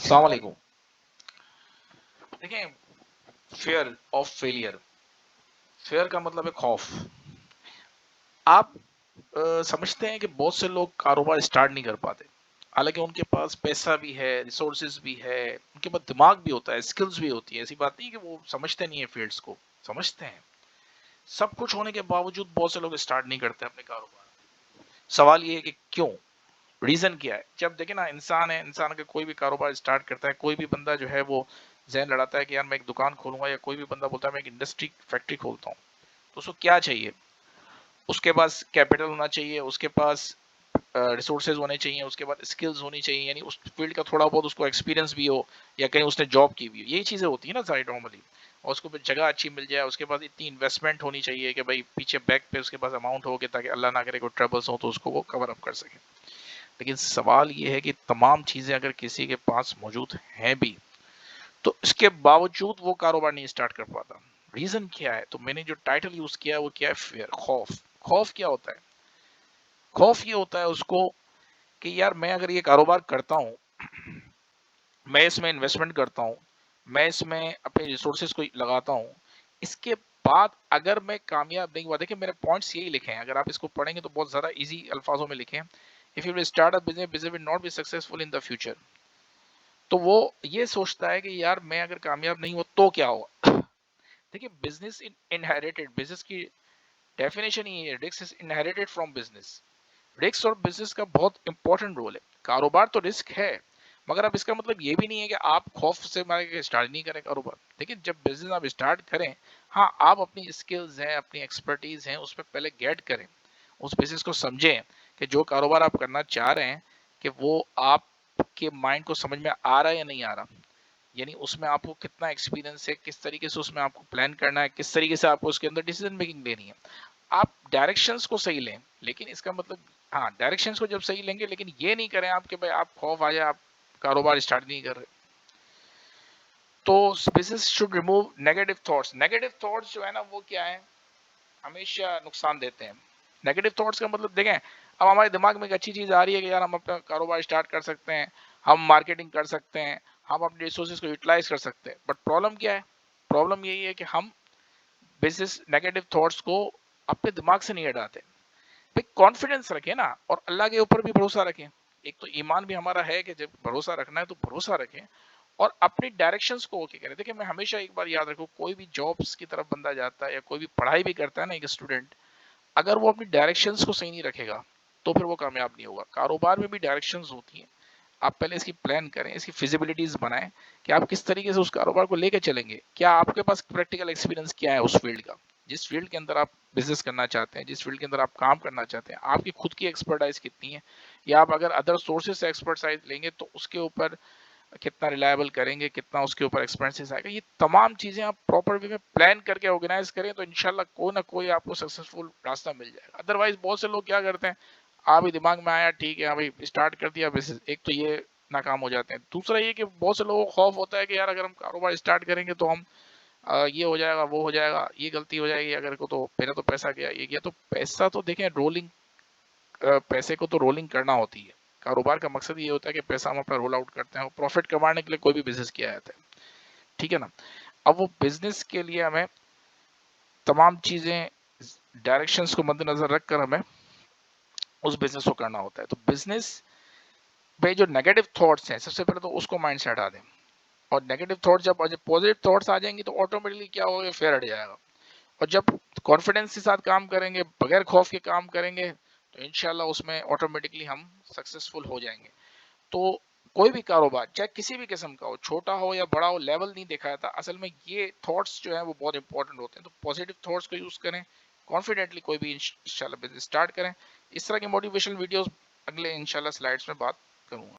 السلام علیکم. دیکھیں، فیئر آف فیلئر. فیئر کا مطلب ہے خوف. آپ سمجھتے ہیں کہ بہت سے لوگ کاروبار اسٹارٹ نہیں کر پاتے، حالانکہ ان کے پاس پیسہ بھی ہے، ریسورسز بھی ہے، ان کے پاس دماغ بھی ہوتا ہے، اسکلز بھی ہوتی ہے. ایسی بات نہیں کہ وہ سمجھتے نہیں ہیں، فیلڈز کو سمجھتے ہیں. سب کچھ ہونے کے باوجود بہت سے لوگ اسٹارٹ نہیں کرتے اپنے کاروبار. سوال یہ ہے کہ کیوں، ریزن کیا ہے؟ جب دیکھیں نا، انسان ہے، انسان کا کوئی بھی کاروبار اسٹارٹ کرتا ہے، کوئی بھی بندہ جو ہے وہ ذہن لڑاتا ہے کہ یار میں ایک دکان کھولوں گا، یا کوئی بھی بندہ بولتا ہے میں ایک انڈسٹری فیکٹری کھولتا ہوں، تو اس کو کیا چاہیے؟ اس کے پاس کیپٹل ہونا چاہیے، اس کے پاس ریسورسز ہونے چاہیے، اس کے بعد اسکلز ہونی چاہیے، یعنی اس فیلڈ کا تھوڑا بہت اس کو ایکسپیرینس بھی ہو، یا کہیں اس نے جاب کی بھی ہو. یہی چیزیں ہوتی ہیں نا ساری نارملی. اور اس کو پھر جگہ اچھی مل جائے، اس کے پاس اتنی انویسٹمنٹ ہونی چاہیے کہ بھائی پیچھے بیک پہ اس کے پاس اماؤنٹ ہو کہ تاکہ اللہ نہ کرے کوئی ٹربلس ہو تو اس کو وہ کور اپ کر سکے. لیکن سوال یہ ہے کہ تمام چیزیں اگر کسی کے پاس موجود ہیں بھی تو اس کے باوجود وہ کاروبار نہیں اسٹارٹ کر پاتا. ریزن کیا ہے؟ تو میں نے جو ٹائٹل یوز کیا وہ کیا ہے؟ فیئر، خوف. خوف کیا ہوتا ہے؟ خوف یہ ہوتا ہے اس کو کہ یار میں اگر یہ کاروبار کرتا ہوں، میں اس میں انویسٹمنٹ کرتا ہوں، میں اس میں اپنے ریسورسز کو لگاتا ہوں، اس کے بعد اگر میں کامیاب نہیں ہوا. دیکھیں میرے پوائنٹس یہی لکھے ہیں، اگر آپ اس کو پڑھیں گے تو بہت زیادہ ایزی الفاظوں میں لکھیں. If you will start a business, business will not be successful in the future. تو وہ یہ سوچتا ہے کہ یار میں اگر کامیاب نہیں ہوا تو کیا ہوا. دیکھیں بزنس انہیریٹڈ، بزنس کی ڈیفینیشن یہ ہے، risk is inherited from business. Risk اور بزنس کا بہت امپورٹنٹ رول ہے. کاروبار تو رسک ہے، مگر اب اس کا مطلب یہ بھی نہیں ہے کہ آپ خوف سے مارے کہ اسٹارٹ نہیں کریں کاروبار. دیکھیں جب بزنس آپ اسٹارٹ کریں، ہاں آپ اپنی اسکلز ہیں، اپنی ایکسپرٹیز ہیں، اس پہ پہلے گیٹ کریں، اس بزنس کو سمجھیں کہ جو کاروبار آپ کرنا چاہ رہے ہیں کہ وہ آپ کے مائنڈ کو سمجھ میں آ رہا ہے یا نہیں آ رہا. یعنی اس میں آپ کو کتنا ایکسپیرینس ہے، کس طریقے سے اس میں آپ کو پلان کرنا ہے، کس طریقے سے آپ کو اس کے اندر ڈیسیژن میکنگ لینی ہے. آپ ڈائریکشنز کو صحیح لیں، لیکن اس کا مطلب ہاں ڈائریکشنز کو جب صحیح لیں گے، لیکن یہ نہیں کریں آپ کہ بھائی آپ خوف آ جائے، آپ کاروبار اسٹارٹ نہیں کر رہے. تو business should remove negative thoughts. Negative thoughts جو ہے نا وہ کیا ہے؟ ہمیشہ نقصان دیتے ہیں. نیگیٹو تھاٹس کا مطلب دیکھیں، اب ہمارے دماغ میں ایک اچھی چیز آ رہی ہے کہ یار ہم اپنا کاروبار اسٹارٹ کر سکتے ہیں، ہم مارکیٹنگ کر سکتے ہیں، ہم اپنے ریسورسز کو یوٹیلائز کر سکتے ہیں. بٹ پرابلم کیا ہے؟ پرابلم یہی ہے کہ ہم بزنس نیگیٹو تھاٹس کو اپنے دماغ سے نہیں ہٹاتے. بھائی کانفیڈنس رکھیں نا، اور اللہ کے اوپر بھی بھروسہ رکھیں. ایک تو ایمان بھی ہمارا ہے کہ جب بھروسہ رکھنا ہے تو بھروسہ رکھیں، اور اپنی ڈائریکشنز کو اوکے کریں. دیکھیں میں ہمیشہ ایک بار یاد رکھوں، کوئی بھی جابس کی طرف بندہ جاتا ہے یا کوئی بھی پڑھائی بھی کرتا ہے نا ایک اسٹوڈنٹ، اگر وہ اپنی ڈائریکشنز کو صحیح نہیں رکھے گا تو پھر وہ کامیاب نہیں ہوگا. کاروبار میں بھی ڈائریکشنز ہوتی ہیں، آپ پہلے اس کی پلان کریں، اس کی فیزیبلٹیز بنائیں کہ آپ کس طریقے سے اس کاروبار کو لے کے چلیں گے. کیا آپ کے پاس پریکٹیکل ایکسپیرینس کیا ہے اس فیلڈ کا، جس فیلڈ کے اندر آپ بزنس کرنا چاہتے ہیں، جس فیلڈ کے اندر آپ کام کرنا چاہتے ہیں، آپ کی خود کی ایکسپرٹائز کتنی ہے، یا آپ اگر ادر سورسز سے ایکسپرٹائز لیں گے تو اس کے اوپر کتنا ریلائبل کریں گے، کتنا اس کے اوپر ایکسپینسز آئے گا. یہ تمام چیزیں آپ پراپر وے میں پلان کر کے آرگنائز کریں تو انشاءاللہ کوئی نہ کوئی آپ کو سکسیسفل راستہ مل جائے گا. ادروائز بہت سے لوگ کیا کرتے ہیں، آپ ہی دماغ میں آیا ٹھیک ہے بھائی اسٹارٹ کر دیا بزنس، ایک تو یہ ناکام ہو جاتے ہیں. دوسرا یہ کہ بہت سے لوگوں کو خوف ہوتا ہے کہ یار اگر ہم کاروبار اسٹارٹ کریں گے تو ہم یہ ہو جائے گا، وہ ہو جائے گا، یہ غلطی ہو جائے گی اگر کو، تو میرا تو پیسہ گیا، یہ گیا. تو پیسہ تو دیکھیں رولنگ، پیسے کو تو رولنگ کرنا ہوتی ہے. کاروبار کا مقصد یہ ہوتا ہے کہ پیسہ ہم اپنا رول آؤٹ کرتے ہیں، پروفٹ کمانے کے لیے کوئی بھی بزنس کیا جاتا ہے. ٹھیک ہے نا. اب وہ بزنس کے لیے ہمیں تمام چیزیں، ڈائریکشنز کو مد نظر رکھ کر ہمیں اس بزنس کو کرنا ہوتا ہے. تو بزنس پہ جو نیگیٹو تھاٹس ہیں، سب سے پہلے تو اس کو مائنڈ سے ہٹا دیں. اور نیگیٹو تھاٹس جب پازیٹیو تھاٹس آ جائیں گی تو آٹومیٹکلی کیا ہوگا، فیئر ہٹ جائے گا. اور جب کانفیڈنس کے ساتھ کام کریں گے، بغیر خوف کے کام کریں گے، تو انشاءاللہ اس میں آٹومیٹکلی ہم سکسیسفل ہو جائیں گے. تو کوئی بھی کاروبار چاہے کسی بھی قسم کا ہو، چھوٹا ہو یا بڑا ہو، لیول نہیں دیکھا جاتا. اصل میں یہ تھاٹس جو ہیں وہ بہت امپورٹنٹ ہوتے ہیں. تو پازیٹیو تھاٹس کو یوز کریں، کانفیڈنٹلی کوئی بھی انشاءاللہ بزنس اسٹارٹ کریں. اس طرح کی موٹیویشنل ویڈیوز اگلے انشاءاللہ سلائڈس میں بات کروں گا.